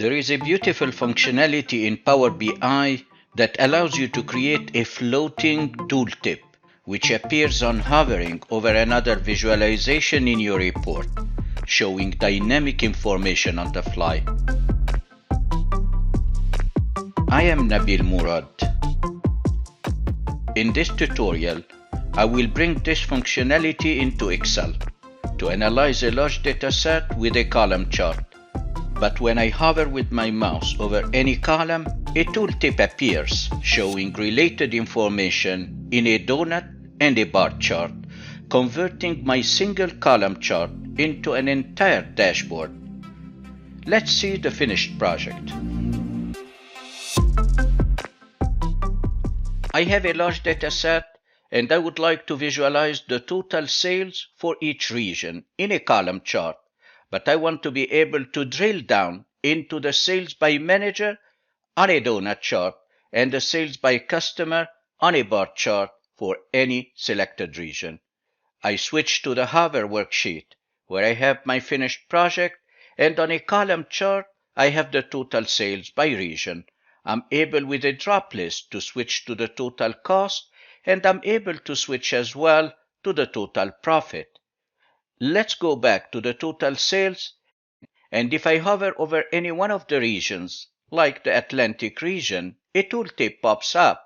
There is a beautiful functionality in Power BI that allows you to create a floating tooltip, which appears on hovering over another visualization in your report, showing dynamic information on the fly. I am Nabil Murad. In this tutorial, I will bring this functionality into Excel to analyze a large dataset with a column chart. But when I hover with my mouse over any column, a tooltip appears showing related information in a donut and a bar chart, converting my single column chart into an entire dashboard. Let's see the finished project. I have a large dataset and I would like to visualize the total sales for each region in a column chart. But I want to be able to drill down into the sales by manager on a donut chart and the sales by customer on a bar chart for any selected region. I switch to the hover worksheet where I have my finished project, and on a column chart I have the total sales by region. I'm able with a drop list to switch to the total cost, and I'm able to switch as well to the total profit. Let's go back to the total sales, and if I hover over any one of the regions, like the Atlantic region, a tooltip pops up,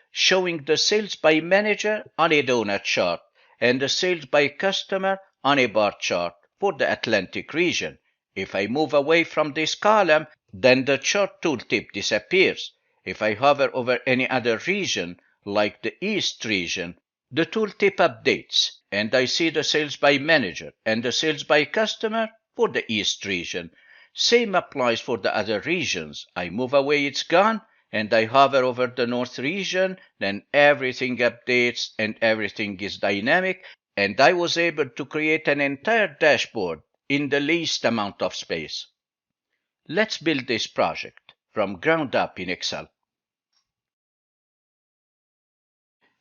showing the sales by manager on a donut chart and the sales by customer on a bar chart for the Atlantic region. If I move away from this column, then the chart tooltip disappears. If I hover over any other region, like the East region, the tooltip updates, and I see the sales by manager and the sales by customer for the East region. Same applies for the other regions. I move away, it's gone, and I hover over the North region, then everything updates and everything is dynamic, and I was able to create an entire dashboard in the least amount of space. Let's build this project from ground up in Excel.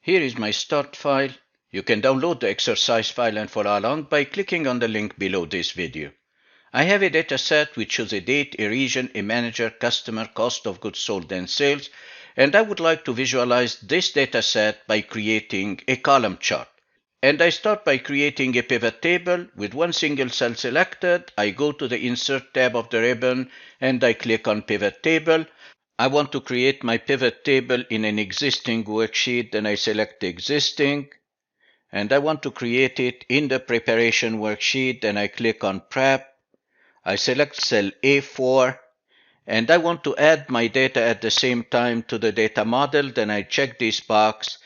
Here is my start file. You can download the exercise file and follow along by clicking on the link below this video. I have a dataset which shows a date, a region, a manager, customer, cost of goods sold, and sales, and I would like to visualize this dataset by creating a column chart. And I start by creating a pivot table with one single cell selected. I go to the Insert tab of the ribbon and I click on Pivot Table. I want to create my pivot table in an existing worksheet, then I select Existing. And I want to create it in the Preparation worksheet, then I click on Prep. I select cell A4, and I want to add my data at the same time to the data model, then I check this box,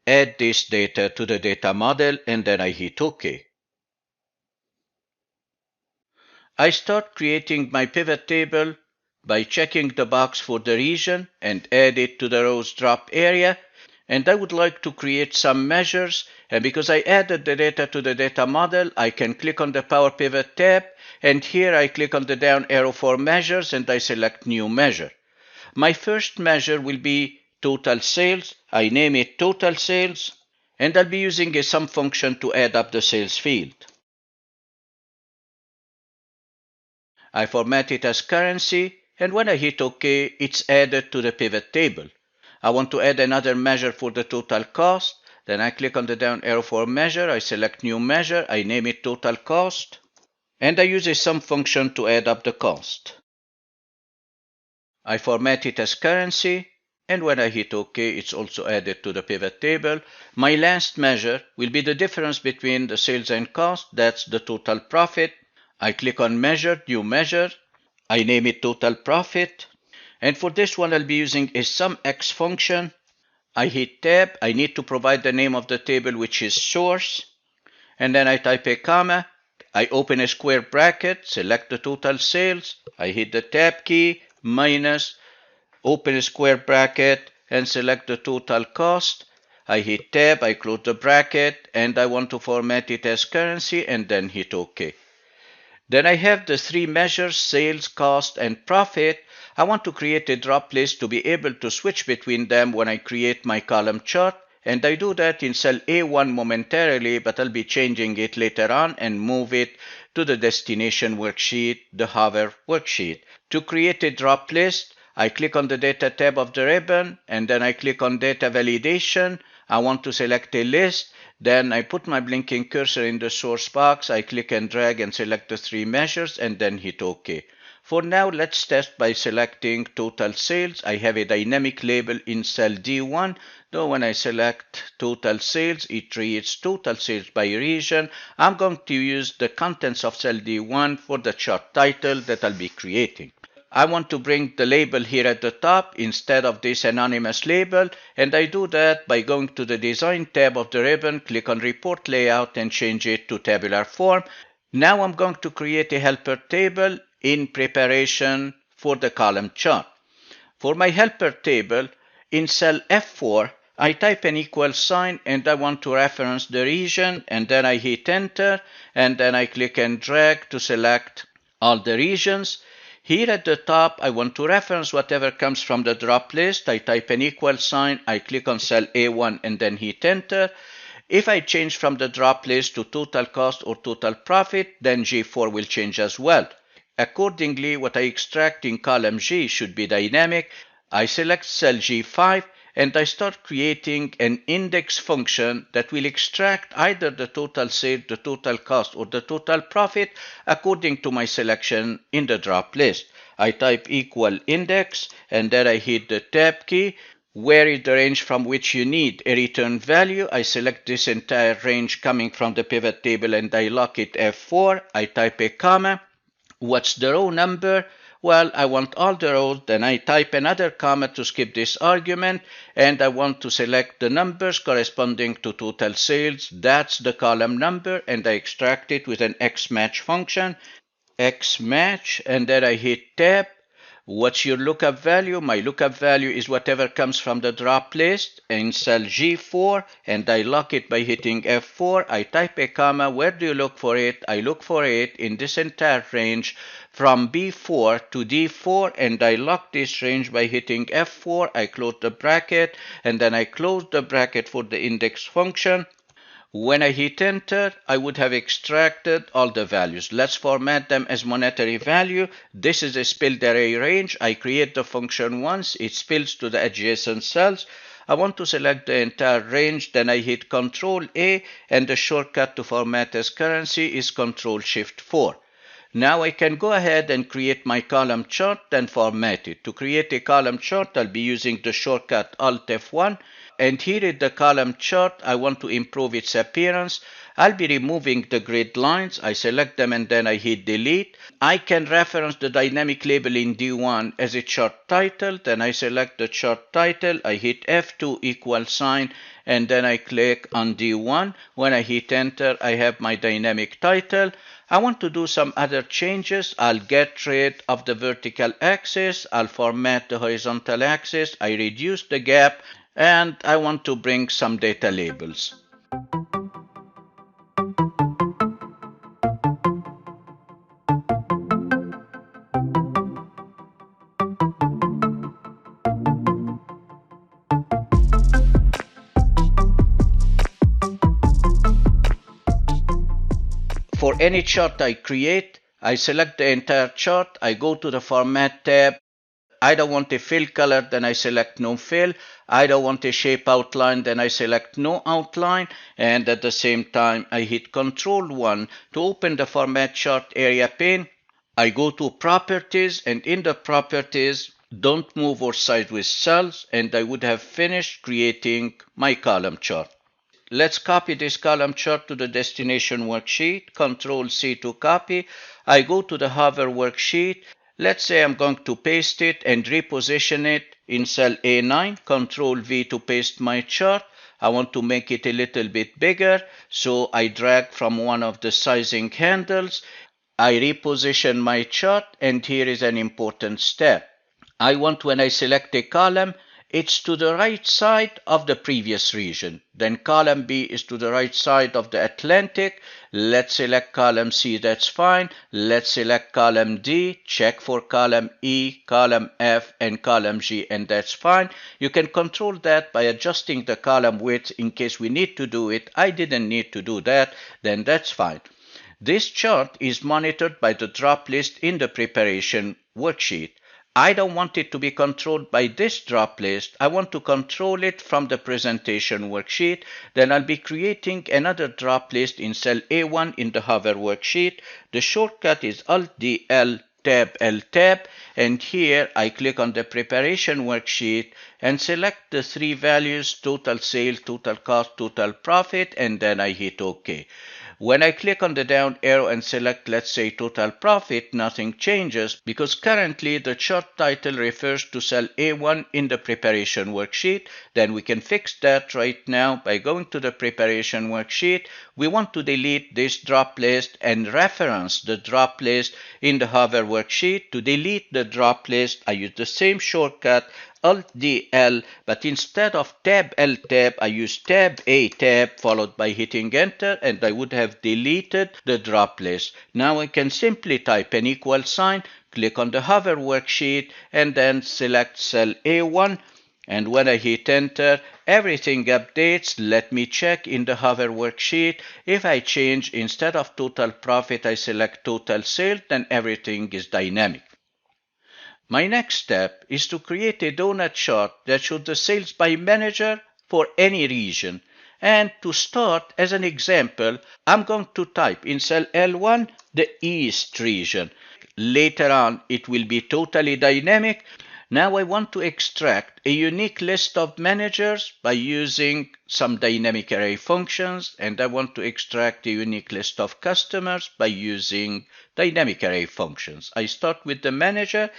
add this data to the data model, and then I hit OK. I start creating my pivot table by checking the box for the region and add it to the rows drop area. And I would like to create some measures, and because I added the data to the data model, I can click on the Power Pivot tab, and here I click on the down arrow for measures and I select New Measure. My first measure will be total sales. I name it Total Sales, and I'll be using a sum function to add up the sales field. I format it as currency, and when I hit OK, it's added to the pivot table. I want to add another measure for the total cost. Then I click on the down arrow for measure. I select New Measure. I name it Total Cost. And I use a sum function to add up the cost. I format it as currency. And when I hit OK, it's also added to the pivot table. My last measure will be the difference between the sales and cost. That's the total profit. I click on Measure, New Measure. I name it Total Profit. And for this one, I'll be using a SumX function. I hit Tab. I need to provide the name of the table, which is Source. And then I type a comma. I open a square bracket, select the total sales. I hit the Tab key, minus, open a square bracket, and select the total cost. I hit Tab, I close the bracket, and I want to format it as currency, and then hit OK. Then I have the three measures, sales, cost, and profit. I want to create a drop list to be able to switch between them when I create my column chart, and I do that in cell A1 momentarily, but I'll be changing it later on and move it to the destination worksheet, the hover worksheet. To create a drop list, I click on the Data tab of the ribbon, and then I click on Data Validation. I want to select a list. Then I put my blinking cursor in the source box. I click and drag and select the 3 measures, and then hit OK. For now, let's test by selecting Total Sales. I have a dynamic label in cell D1, though when I select Total Sales, it reads Total Sales by region. I'm going to use the contents of cell D1 for the chart title that I'll be creating. I want to bring the label here at the top instead of this anonymous label, and I do that by going to the Design tab of the ribbon, click on Report Layout and change it to tabular form. Now I'm going to create a helper table in preparation for the column chart. For my helper table, in cell F4, I type an equal sign and I want to reference the region, and then I hit enter, and then I click and drag to select all the regions. Here at the top, I want to reference whatever comes from the drop list. I type an equal sign, I click on cell A1 and then hit enter. If I change from the drop list to total cost or total profit, then G4 will change as well. Accordingly, what I extract in column G should be dynamic. I select cell G5 and I start creating an index function that will extract either the total sale, the total cost, or the total profit according to my selection in the drop list. I type equal index and then I hit the tab key. Where is the range from which you need a return value? I select this entire range coming from the pivot table and I lock it F4. I type a comma. What's the row number? Well, I want all the rows, then I type another comma to skip this argument, and I want to select the numbers corresponding to total sales. That's the column number, and I extract it with an xmatch function, xmatch, and then I hit tab. What's your lookup value? My lookup value is whatever comes from the drop list in cell G4, and I lock it by hitting F4. I type a comma. Where do you look for it? I look for it in this entire range from B4 to D4, and I lock this range by hitting F4. I close the bracket, and then I close the bracket for the index function. When I hit enter, I would have extracted all the values. Let's format them as monetary value. This is a spilled array range. I create the function once, it spills to the adjacent cells. I want to select the entire range, then I hit Ctrl A, and the shortcut to format as currency is Ctrl Shift 4. Now I can go ahead and create my column chart, then format it. To create a column chart, I'll be using the shortcut Alt F1. And here is the column chart. I want to improve its appearance. I'll be removing the grid lines. I select them and then I hit delete. I can reference the dynamic label in D1 as a chart title. Then I select the chart title. I hit F2 equal sign and then I click on D1. When I hit enter, I have my dynamic title. I want to do some other changes. I'll get rid of the vertical axis. I'll format the horizontal axis. I reduce the gap. And I want to bring some data labels. For any chart I create, I select the entire chart. I go to the Format tab. I don't want a fill color, then I select no fill. I don't want a shape outline, then I select no outline. And at the same time, I hit Ctrl 1 to open the Format Chart area pane. I go to Properties, and in the Properties, don't move or size with cells, and I would have finished creating my column chart. Let's copy this column chart to the destination worksheet. Ctrl C to copy. I go to the hover worksheet. Let's say I'm going to paste it and reposition it in cell A9. Ctrl V to paste my chart. I want to make it a little bit bigger, so I drag from one of the sizing handles. I reposition my chart, and here is an important step. I want, when I select a column, It's to the right side of the previous region. Then column B is to the right side of the Atlantic. Let's select column C, that's fine. Let's select column D, check for column E, column F, and column G, and that's fine. You can control that by adjusting the column width in case we need to do it. I didn't need to do that, then that's fine. This chart is monitored by the drop list in the preparation worksheet. I don't want it to be controlled by this drop list. I want to control it from the presentation worksheet. Then I'll be creating another drop list in cell A1 in the hover worksheet. The shortcut is Alt-D-L Tab L tab, and here I click on the preparation worksheet and select the three values: total sales, total cost, total profit, and then I hit OK. When I click on the down arrow and select, let's say, total profit, nothing changes because currently the chart title refers to cell A1 in the preparation worksheet. Then we can fix that right now by going to the preparation worksheet. We want to delete this drop list and reference the drop list in the hover worksheet. To delete the drop list, I use the same shortcut, Alt-D-L, but instead of Tab-L tab, I use Tab-A tab followed by hitting enter, and I would have deleted the drop list. Now I can simply type an equal sign, click on the hover worksheet, and then select cell A1. And when I hit enter, everything updates. Let me check in the hover worksheet. If I change, instead of total profit, I select total sales, then everything is dynamic. My next step is to create a donut chart that shows the sales by manager for any region. And to start, as an example, I'm going to type in cell L1 the East region. Later on, it will be totally dynamic. Now I want to extract a unique list of managers by using some dynamic array functions, and I want to extract a unique list of customers by using dynamic array functions. I start with the manager.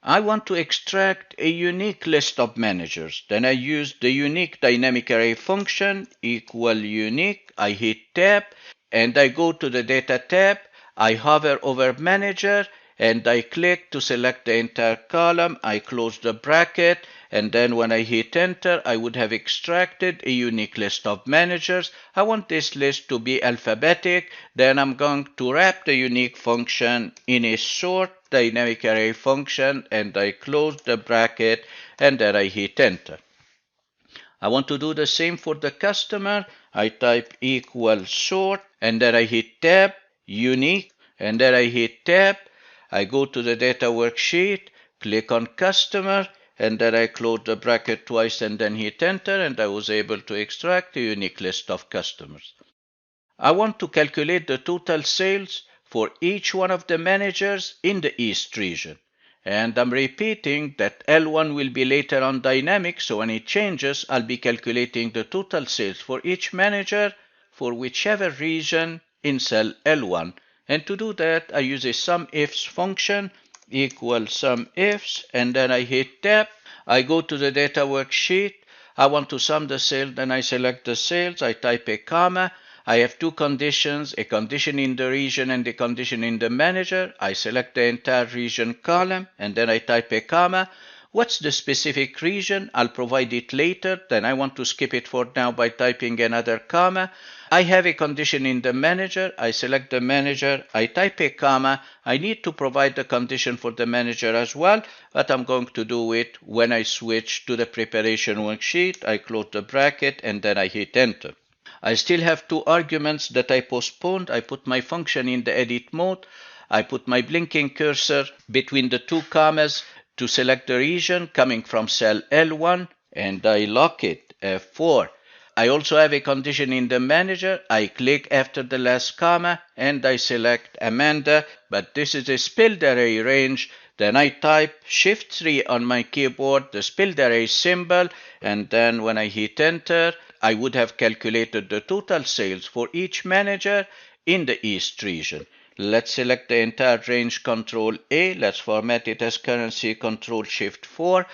I want to extract a unique list of managers. Then I use the unique dynamic array function equal unique. I hit tab and I go to the data tab. I hover over manager and I click to select the entire column. I close the bracket, and then when I hit enter, I would have extracted a unique list of managers. I want this list to be alphabetic. Then I'm going to wrap the unique function in a sort dynamic array function, and I close the bracket, and then I hit enter. I want to do the same for the customer. I type equal sort, and then I hit tab, unique, and then I hit tab. I go to the data worksheet, click on customer, and then I close the bracket twice and then hit enter, and I was able to extract a unique list of customers. I want to calculate the total sales for each one of the managers in the East region. And I'm repeating that L1 will be later on dynamic, so when it changes, I'll be calculating the total sales for each manager for whichever region in cell L1. And to do that, I use a SUMIFS function equal SUMIFS, and then I hit tab. I go to the data worksheet. I want to sum the sales, then I select the sales. I type a comma. I have two conditions, a condition in the region and a condition in the manager. I select the entire region column, and then I type a comma. What's the specific region? I'll provide it later. Then I want to skip it for now by typing another comma. I have a condition in the manager. I select the manager. I type a comma. I need to provide the condition for the manager as well, but I'm going to do it when I switch to the preparation worksheet. I close the bracket and then I hit enter. I still have two arguments that I postponed. I put my function in the edit mode. I put my blinking cursor between the two commas to select the region coming from cell L1, and I lock it, F4. I also have a condition in the manager. I click after the last comma and I select Amanda, but this is a spilled array range. Then I type Shift 3 on my keyboard, the spilled array symbol, and then when I hit enter, I would have calculated the total sales for each manager in the East region. Let's select the entire range, Control A. Let's format it as currency, Control Shift 4.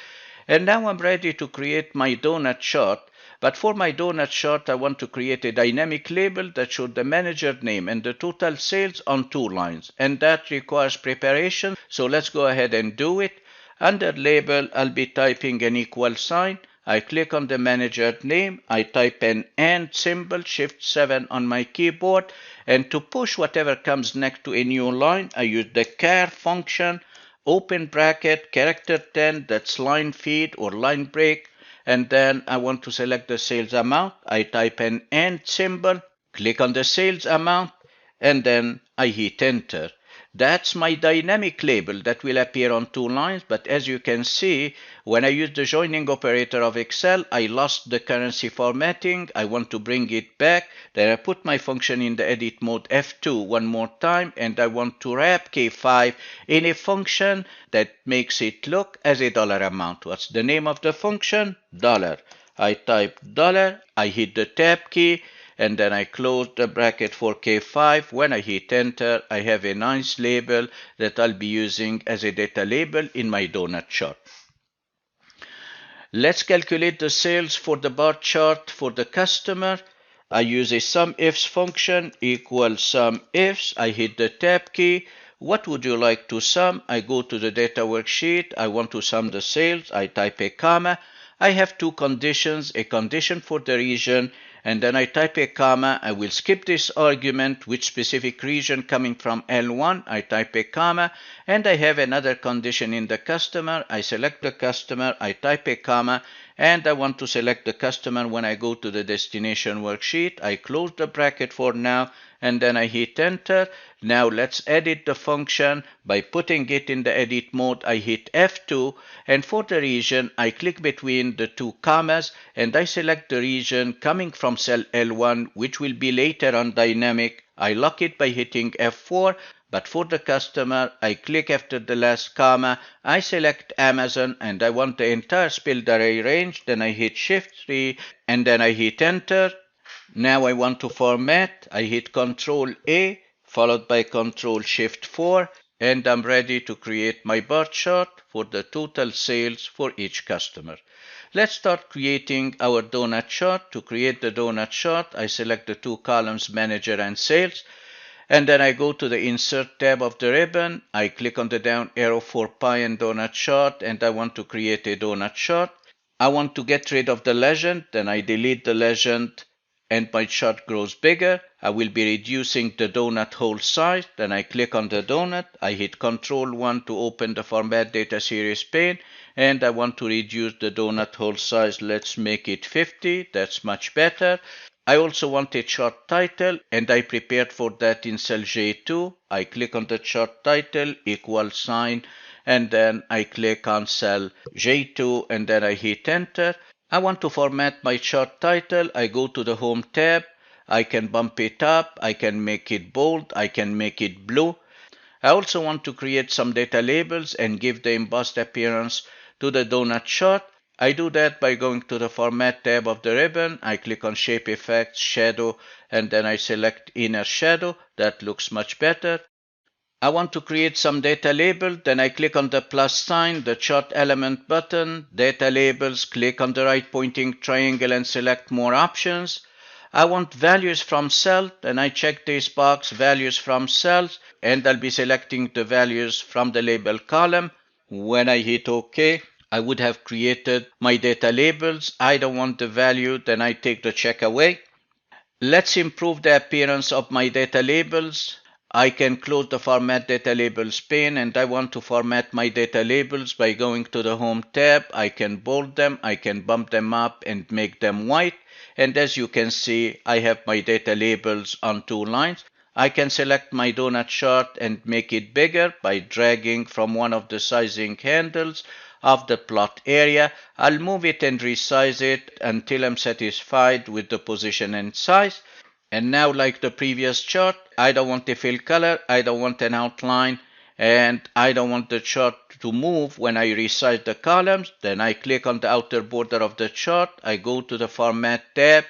And now I'm ready to create my donut chart. But for my donut chart, I want to create a dynamic label that shows the manager name and the total sales on two lines. And that requires preparation. So let's go ahead and do it. Under label, I'll be typing an equal sign. I click on the manager name. I type an and symbol, Shift 7 on my keyboard. And to push whatever comes next to a new line, I use the char function, open bracket, character 10, that's line feed or line break. And then I want to select the sales amount. I type an and symbol, click on the sales amount, and then I hit enter. That's my dynamic label that will appear on two lines, but as you can see, when I use the joining operator of Excel, I lost the currency formatting. I want to bring it back. Then I put my function in the edit mode F2 one more time, and I want to wrap K5 in a function that makes it look as a dollar amount. What's the name of the function? Dollar. I type dollar, I hit the tab key, and then I close the bracket for K5. When I hit enter, I have a nice label that I'll be using as a data label in my donut chart. Let's calculate the sales for the bar chart for the customer. I use a SUMIFS function equals SUMIFS. I hit the tab key. What would you like to sum? I go to the data worksheet. I want to sum the sales. I type a comma. I have two conditions, a condition for the region, and then I type a comma. I will skip this argument, which specific region coming from L1. I type a comma, and I have another condition in the customer. I select the customer, I type a comma, and I want to select the customer when I go to the destination worksheet. I close the bracket for now, and then I hit enter. Now let's edit the function. By putting it in the edit mode, I hit F2, and for the region, I click between the two commas, and I select the region coming from cell L1, which will be later on dynamic. I lock it by hitting F4, but for the customer, I click after the last comma, I select Amazon, and I want the entire spilled array range, then I hit Shift 3, and then I hit enter. Now I want to format. I hit Control A, followed by Control Shift 4, and I'm ready to create my bar chart for the total sales for each customer. Let's start creating our donut chart. To create the donut chart, I select the two columns, Manager and Sales, and then I go to the Insert tab of the ribbon. I click on the down arrow for Pie and Donut Chart, and I want to create a donut chart. I want to get rid of the legend, then I delete the legend, and my chart grows bigger. I will be reducing the donut hole size. Then I click on the donut. I hit Control 1 to open the Format Data Series pane, and I want to reduce the donut hole size. Let's make it 50. That's much better. I also want a chart title, and I prepared for that in cell J2. I click on the chart title, equal sign, and then I click on cell J2, and then I hit enter. I want to format my chart title. I go to the Home tab. I can bump it up. I can make it bold. I can make it blue. I also want to create some data labels and give the embossed appearance to the donut chart. I do that by going to the Format tab of the ribbon. I click on Shape Effects, Shadow, and then I select Inner Shadow. That looks much better. I want to create some data label, then I click on the plus sign, the chart element button, data labels, click on the right pointing triangle and select more options. I want values from cell, then I check this box, values from cells, and I'll be selecting the values from the label column. When I hit OK, I would have created my data labels. I don't want the value, then I take the check away. Let's improve the appearance of my data labels. I can close the Format Data Labels pane, and I want to format my data labels by going to the Home tab. I can bold them, I can bump them up and make them white. And as you can see, I have my data labels on two lines. I can select my donut chart and make it bigger by dragging from one of the sizing handles of the plot area. I'll move it and resize it until I'm satisfied with the position and size. And now, like the previous chart, I don't want a fill color, I don't want an outline, and I don't want the chart to move when I resize the columns. Then I click on the outer border of the chart. I go to the Format tab,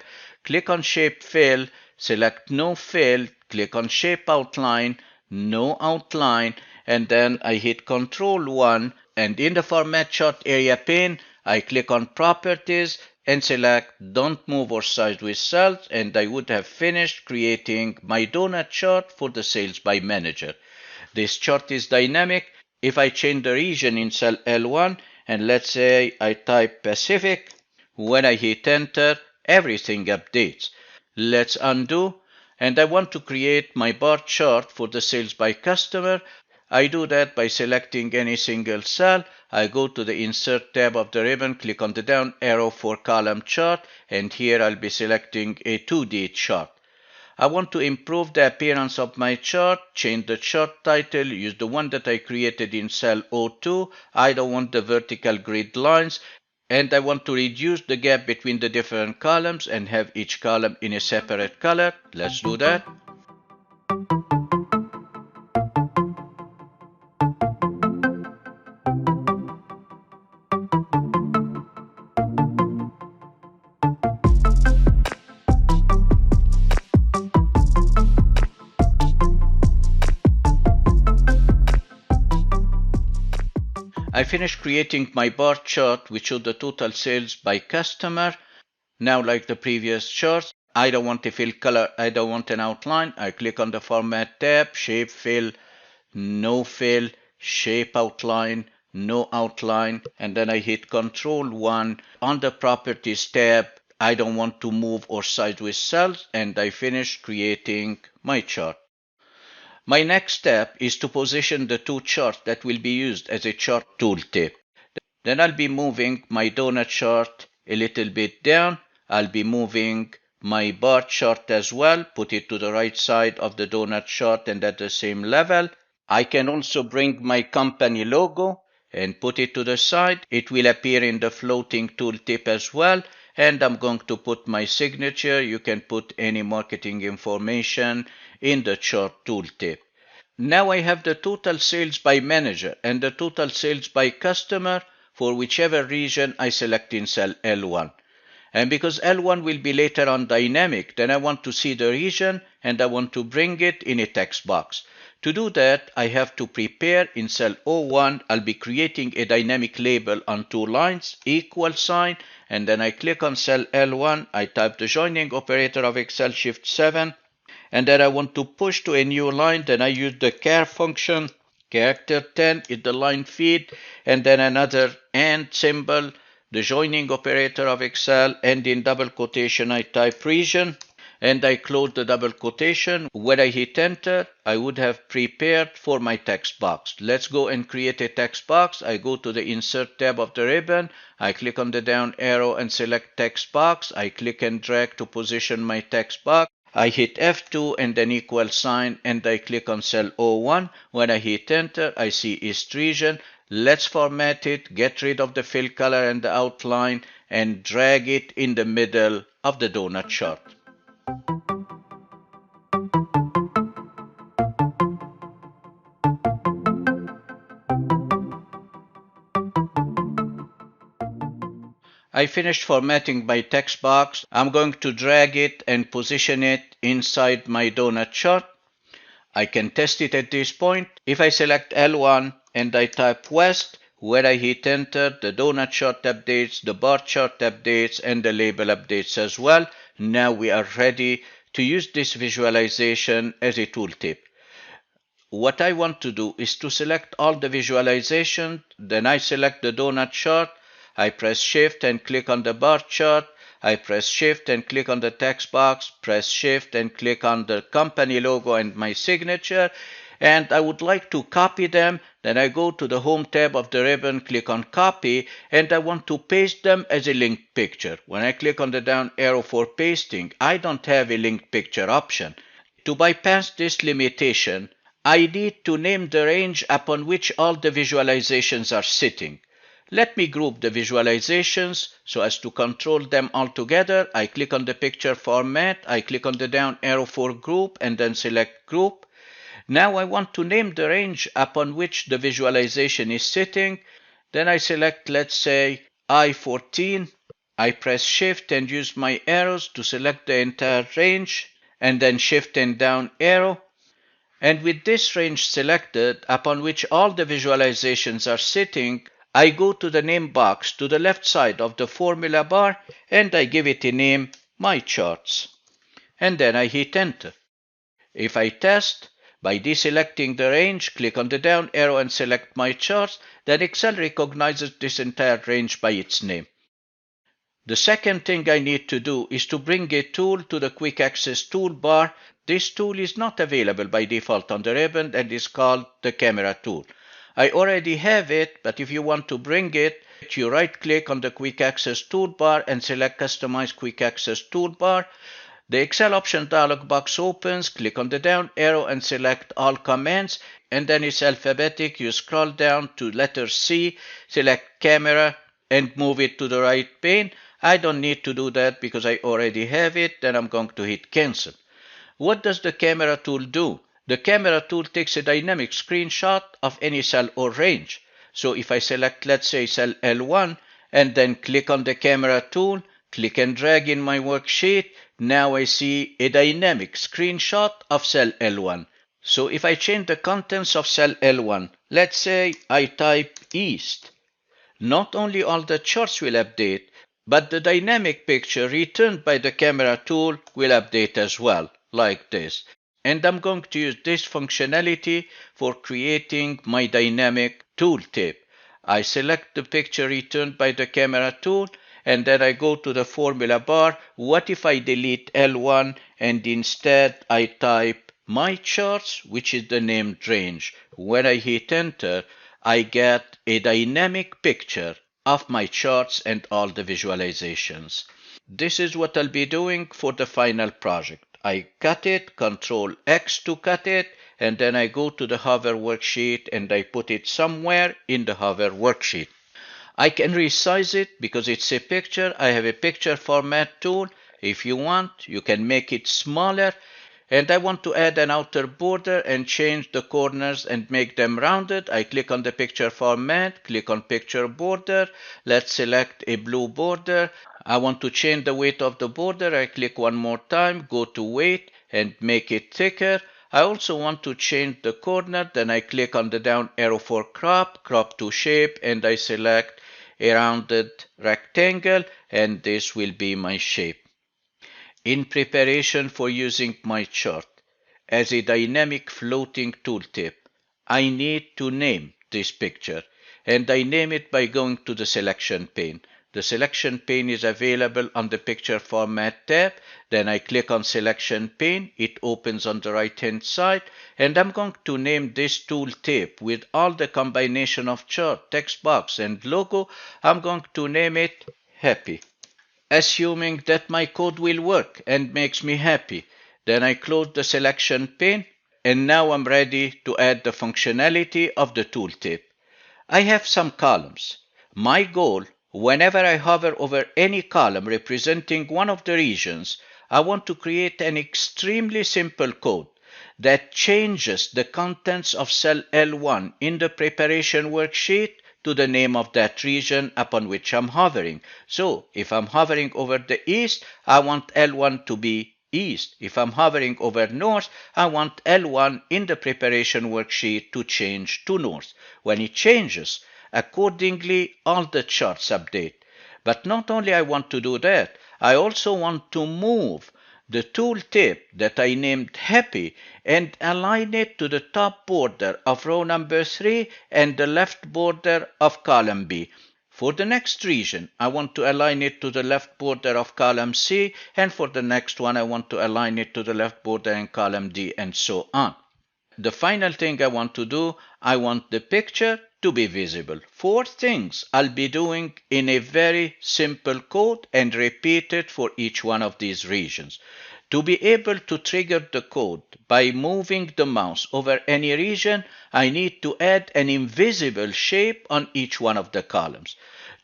click on Shape Fill, select No Fill, click on Shape Outline, No Outline, and then I hit Control 1, and in the Format Chart Area pane, I click on Properties and select Don't Move or Size with Cells, and I would have finished creating my donut chart for the Sales by Manager. This chart is dynamic. If I change the region in cell L1 and let's say I type Pacific, when I hit enter, everything updates. Let's undo, and I want to create my bar chart for the sales by customer. I do that by selecting any single cell. I go to the Insert tab of the ribbon, click on the down arrow for column chart, and here I'll be selecting a 2D chart. I want to improve the appearance of my chart, change the chart title, use the one that I created in cell O2. I don't want the vertical grid lines, and I want to reduce the gap between the different columns and have each column in a separate color. Let's do that. I finished creating my bar chart which showed the total sales by customer. Now, like the previous charts, I don't want a fill color, I don't want an outline. I click on the Format tab, Shape Fill, No Fill, Shape Outline, No Outline, and then I hit Control 1. On the Properties tab, I don't want to move or size with cells, and I finish creating my chart. My next step is to position the two charts that will be used as a chart tooltip. Then I'll be moving my donut chart a little bit down. I'll be moving my bar chart as well, put it to the right side of the donut chart and at the same level. I can also bring my company logo and put it to the side. It will appear in the floating tooltip as well. And I'm going to put my signature. You can put any marketing information in the chart tooltip. Now I have the total sales by manager and the total sales by customer for whichever region I select in cell L1. And because L1 will be later on dynamic, then I want to see the region and I want to bring it in a text box. To do that, I have to prepare in cell O1, I'll be creating a dynamic label on 2 lines, equal sign, and then I click on cell L1, I type the joining operator of Excel Shift 7, and then I want to push to a new line, then I use the char function, character 10 is the line feed, and then another and symbol, the joining operator of Excel, and in double quotation I type region, and I close the double quotation. When I hit enter, I would have prepared for my text box. Let's go and create a text box. I go to the Insert tab of the ribbon, I click on the down arrow and select text box. I click and drag to position my text box. I hit F2 and then equal sign and I click on cell O1. When I hit enter, I see East region. Let's format it, get rid of the fill color and the outline, and drag it in the middle of the donut chart. I finished formatting my text box. I'm going to drag it and position it inside my donut chart. I can test it at this point. If I select L1 and I type West, when I hit enter, the donut chart updates, the bar chart updates, and the label updates as well. Now we are ready to use this visualization as a tooltip. What I want to do is to select all the visualization, then I select the donut chart, I press Shift and click on the bar chart, I press Shift and click on the text box, press Shift and click on the company logo and my signature, and I would like to copy them. Then I go to the Home tab of the ribbon, click on Copy, and I want to paste them as a linked picture. When I click on the down arrow for pasting, I don't have a linked picture option. To bypass this limitation, I need to name the range upon which all the visualizations are sitting. Let me group the visualizations so as to control them all together. I click on the picture format, I click on the down arrow for group and then select group. Now I want to name the range upon which the visualization is sitting. Then I select, let's say, I14. I press Shift and use my arrows to select the entire range and then Shift and down arrow. And with this range selected, upon which all the visualizations are sitting, I go to the name box to the left side of the formula bar and I give it a name, My Charts. And then I hit enter. If I test, By deselecting the range, click on the down arrow and select My Charts. Then Excel recognizes this entire range by its name. The second thing I need to do is to bring a tool to the Quick Access toolbar. This tool is not available by default on the ribbon and is called the Camera tool. I already have it, but if you want to bring it, you right-click on the Quick Access toolbar and select Customize Quick Access toolbar. The Excel option dialog box opens, click on the down arrow and select All Commands, and then it's alphabetic. You scroll down to letter C, select Camera, and move it to the right pane. I don't need to do that because I already have it. Then I'm going to hit Cancel. What does the Camera tool do? The Camera tool takes a dynamic screenshot of any cell or range. So if I select, let's say, cell L1, and then click on the Camera tool, click and drag in my worksheet, now I see a dynamic screenshot of cell L1. So if I change the contents of cell L1, let's say I type East, not only all the charts will update, but the dynamic picture returned by the Camera tool will update as well, like this. And I'm going to use this functionality for creating my dynamic tooltip. I select the picture returned by the Camera tool, and then I go to the formula bar. What if I delete L1 and instead I type My Charts, which is the named range? When I hit enter, I get a dynamic picture of my charts and all the visualizations. This is what I'll be doing for the final project. I cut it, Control X to cut it, and then I go to the hover worksheet and I put it somewhere in the hover worksheet. I can resize it because it's a picture. I have a picture format tool. If you want, you can make it smaller. And I want to add an outer border and change the corners and make them rounded. I click on the picture format, click on picture border. Let's select a blue border. I want to change the weight of the border. I click one more time, go to weight and make it thicker. I also want to change the corner. Then I click on the down arrow for crop, crop to shape, and I select a rounded rectangle, and this will be my shape. In preparation for using my chart as a dynamic floating tooltip, I need to name this picture, and I name it by going to the selection pane. The selection pane is available on the picture format tab. Then I click on selection pane. It opens on the right hand side, and I'm going to name this tooltip with all the combination of chart, text box and logo. I'm going to name it Happy, assuming that my code will work and makes me happy. Then I close the selection pane, and now I'm ready to add the functionality of the tooltip. I have some columns. My goal, whenever I hover over any column representing one of the regions, I want to create an extremely simple code that changes the contents of cell L1 in the preparation worksheet to the name of that region upon which I'm hovering. So if I'm hovering over the east, I want L1 to be east. If I'm hovering over north, I want L1 in the preparation worksheet to change to north. When it changes, accordingly, all the charts update. But not only I want to do that, I also want to move the tooltip that I named Happy and align it to the top border of row number 3 and the left border of column B. For the next region, I want to align it to the left border of column C, and for the next one, I want to align it to the left border in column D, and so on. The final thing I want to do, I want the picture to be visible. 4 things I'll be doing in a very simple code and repeat it for each one of these regions. To be able to trigger the code by moving the mouse over any region, I need to add an invisible shape on each one of the columns.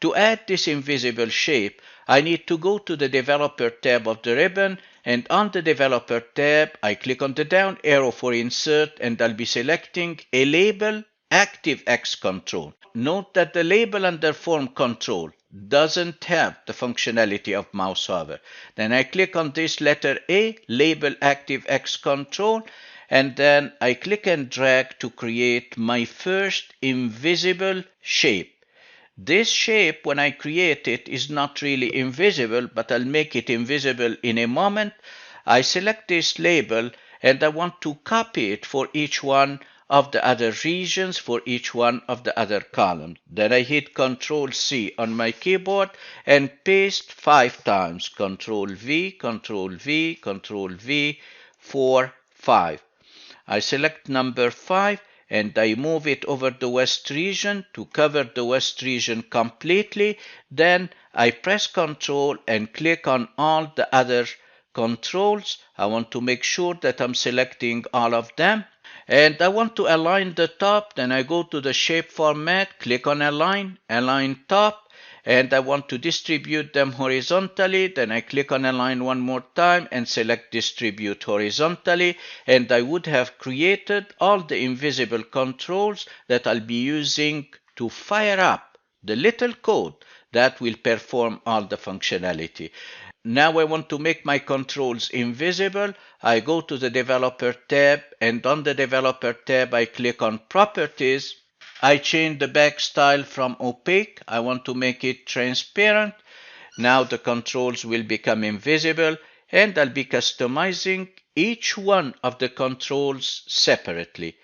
To add this invisible shape, I need to go to the Developer tab of the ribbon, and on the Developer tab, I click on the down arrow for Insert, and I'll be selecting a label ActiveX control. Note that the label under Form control doesn't have the functionality of mouse hover. Then I click on this letter A, label ActiveX control, and then I click and drag to create my first invisible shape. This shape, when I create it, is not really invisible, but I'll make it invisible in a moment. I select this label, and I want to copy it for each one of the other regions, for each one of the other columns. Then I hit Ctrl C on my keyboard and paste 5 times. Ctrl V, Ctrl V, Ctrl V, 4, 5. I select number 5 and I move it over the West region to cover the West region completely. Then I press Ctrl and click on all the other controls. I want to make sure that I'm selecting all of them. And I want to align the top. Then I go to the shape format, click on align, align top. And I want to distribute them horizontally. Then I click on align one more time and select distribute horizontally. And I would have created all the invisible controls that I'll be using to fire up the little code that will perform all the functionality. Now I want to make my controls invisible. I go to the Developer tab, and on the Developer tab I click on Properties. I change the back style from opaque. I want to make it transparent. Now the controls will become invisible, and I'll be customizing each one of the controls separately.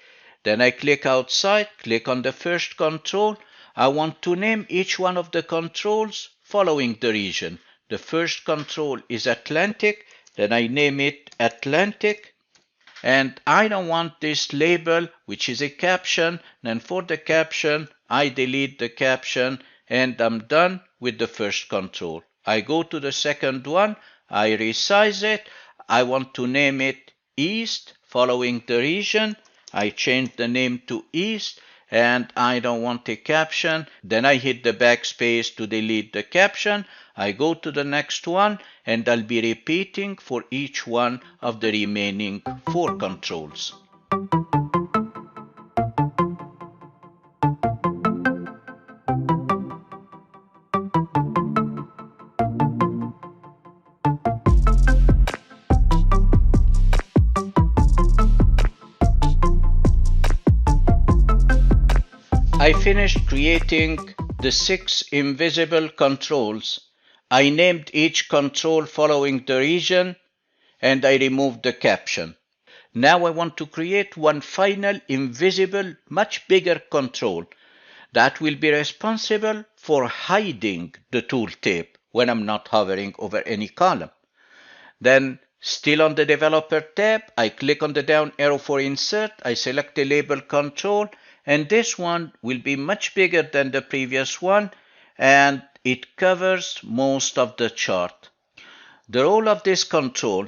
Then I click outside, click on the first control. I want to name each one of the controls following the region. The first control is Atlantic, then I name it Atlantic. And I don't want this label, which is a caption. Then for the caption, I delete the caption, and I'm done with the first control. I go to the second one, I resize it. I want to name it East, following the region. I change the name to East, and I don't want a caption. Then I hit the backspace to delete the caption. I go to the next one, and I'll be repeating for each one of the remaining 4 controls. I finished creating the 6 invisible controls. I named each control following the region, and I removed the caption. Now I want to create one final invisible, much bigger control that will be responsible for hiding the tooltip when I'm not hovering over any column. Then, still on the Developer tab, I click on the down arrow for Insert. I select the label control, and this one will be much bigger than the previous one, and it covers most of the chart. The role of this control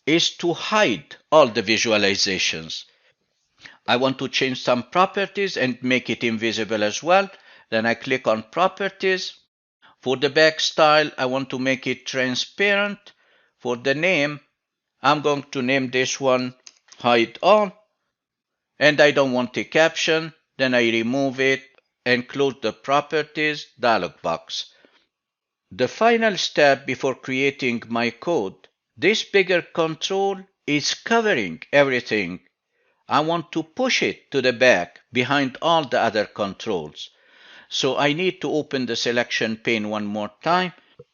is to hide all the visualizations. I want to change some properties and make it invisible as well. Then I click on Properties. For the back style, I want to make it transparent. For the name, I'm going to name this one Hide All. And I don't want a caption. Then I remove it and close the Properties dialog box. The final step before creating my code, this bigger control is covering everything. I want to push it to the back behind all the other controls. So I need to open the selection pane one more time.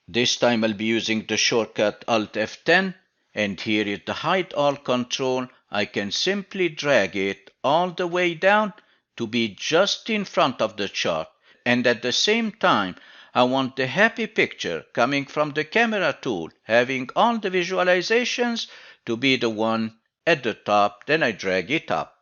This time I'll be using the shortcut Alt F10, and here is the Hide All control. I can simply drag it all the way down to be just in front of the chart. And at the same time, I want the happy picture coming from the camera tool, having all the visualizations, to be the one at the top. Then I drag it up.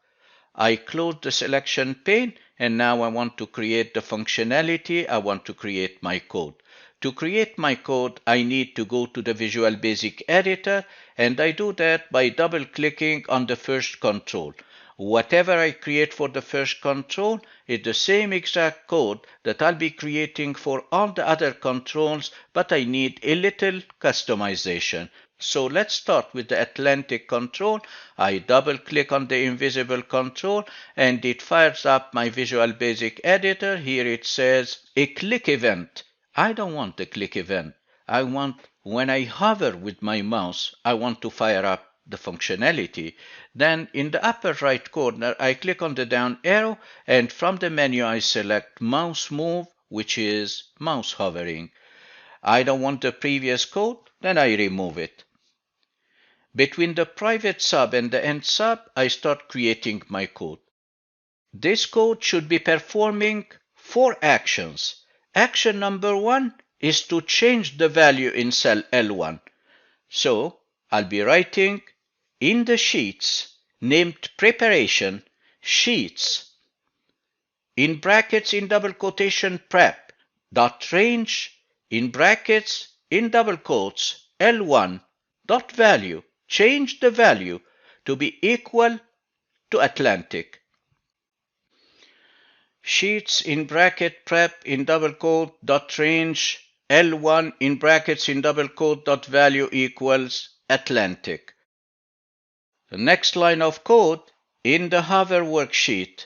I close the selection pane, and now I want to create the functionality. I want to create my code. To create my code, I need to go to the Visual Basic Editor, and I do that by double-clicking on the first control. Whatever I create for the first control is the same exact code that I'll be creating for all the other controls, but I need a little customization. So let's start with the Atlantic control. I double-click on the invisible control, and it fires up my Visual Basic Editor. Here it says a click event. I don't want the click event. I want, when I hover with my mouse, I want to fire up the functionality. Then in the upper right corner, I click on the down arrow, and from the menu I select Mouse Move, which is mouse hovering. I don't want the previous code, then I remove it. Between the private sub and the end sub, I start creating my code. This code should be performing 4 actions. Action number 1 is to change the value in cell L1. So I'll be writing in the sheets named preparation, sheets, in brackets in double quotation prep, dot range, in brackets in double quotes, L1, dot value, change the value to be equal to Atlantic. Sheets in bracket prep in double quote dot range L1 in brackets in double quote dot value equals Atlantic. The next line of code in the hover worksheet,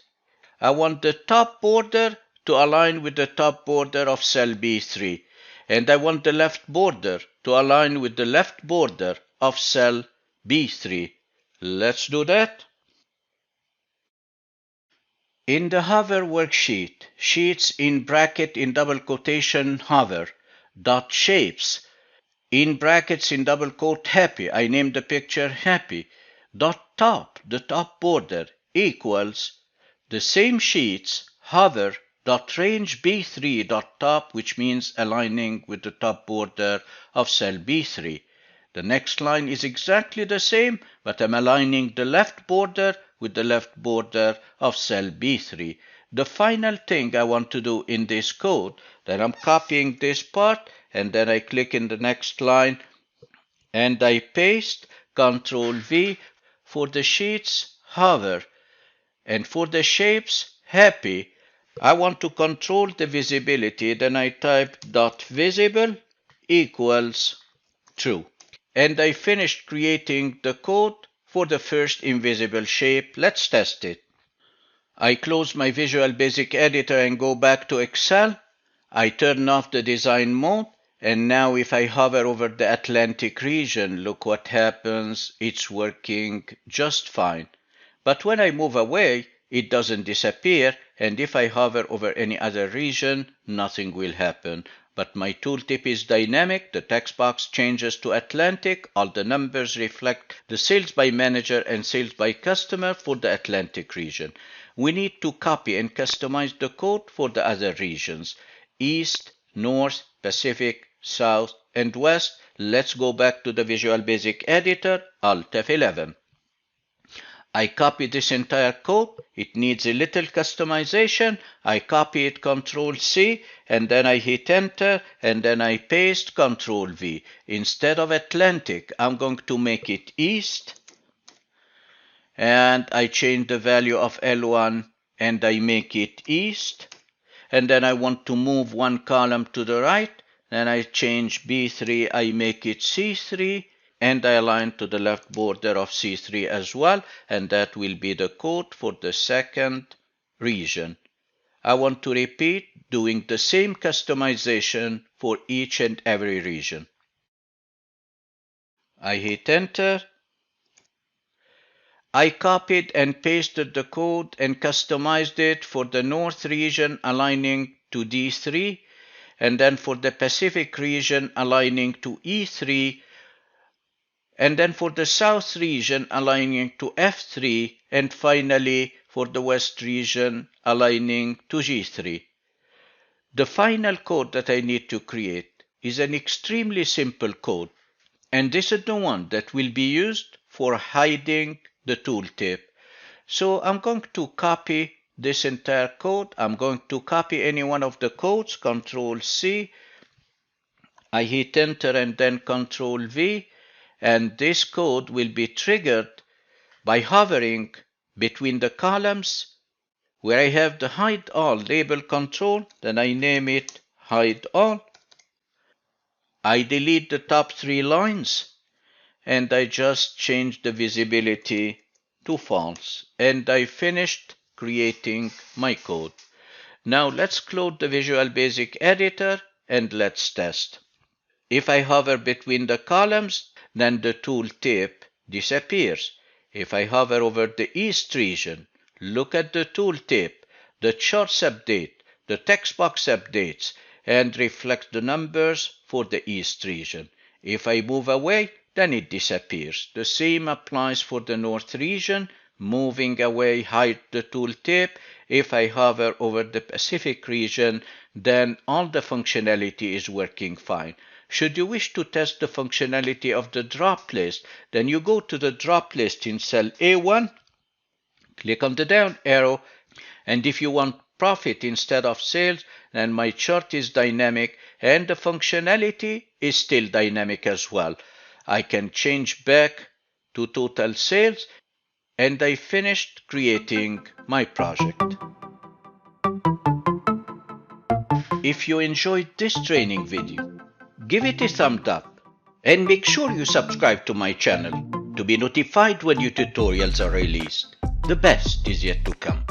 I want the top border to align with the top border of cell B3, and I want the left border to align with the left border of cell B3. Let's do that. In the hover worksheet, sheets in bracket in double quotation hover, dot shapes, in brackets in double quote happy, I named the picture happy, dot top, the top border, equals the same sheets, hover, dot range B3 dot top, which means aligning with the top border of cell B3. The next line is exactly the same, but I'm aligning the left border with the left border of cell B3. The final thing I want to do in this code, then I'm copying this part, and then I click in the next line, and I paste, Control V, for the sheets, hover, and for the shapes, happy. I want to control the visibility, then I type dot visible equals true. And I finished creating the code for the first invisible shape. Let's test it. I close my Visual Basic Editor and go back to Excel. I turn off the design mode, and now if I hover over the Atlantic region, look what happens. It's working just fine. But when I move away, it doesn't disappear, and if I hover over any other region, nothing will happen. But my tooltip is dynamic. The text box changes to Atlantic. All the numbers reflect the sales by manager and sales by customer for the Atlantic region. We need to copy and customize the code for the other regions: East, North, Pacific, South, and West. Let's go back to the Visual Basic Editor, Alt F11. I copy this entire code. It needs a little customization. I copy it, Control C, and then I hit Enter, and then I paste, Control V. Instead of Atlantic, I'm going to make it East, and I change the value of L1, and I make it East, and then I want to move one column to the right, and I change B3, I make it C3, and I align to the left border of C3 as well, and that will be the code for the second region. I want to repeat doing the same customization for each and every region. I hit Enter. I copied and pasted the code and customized it for the North region, aligning to D3, and then for the Pacific region, aligning to E3, and then for the South region, aligning to F3, and finally for the West region, aligning to G3. The final code that I need to create is an extremely simple code, and this is the one that will be used for hiding the tooltip. So I'm going to copy this entire code. I'm going to copy any one of the codes, Control C. I hit Enter and then Control V. And this code will be triggered by hovering between the columns where I have the Hide All label control. Then I name it Hide All. I delete the top 3 lines, and I just change the visibility to false. And I finished creating my code. Now let's close the Visual Basic Editor and let's test. If I hover between the columns, then the tooltip disappears. If I hover over the East region, look at the tooltip. The charts update, the text box updates, and reflect the numbers for the East region. If I move away, then it disappears. The same applies for the North region. Moving away hide the tooltip. If I hover over the Pacific region, then all the functionality is working fine. Should you wish to test the functionality of the drop list, then you go to the drop list in cell A1, click on the down arrow, and if you want profit instead of sales, then my chart is dynamic and the functionality is still dynamic as well. I can change back to total sales, and I finished creating my project. If you enjoyed this training video, give it a thumbs up and make sure you subscribe to my channel to be notified when new tutorials are released. The best is yet to come.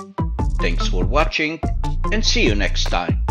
Thanks for watching and see you next time.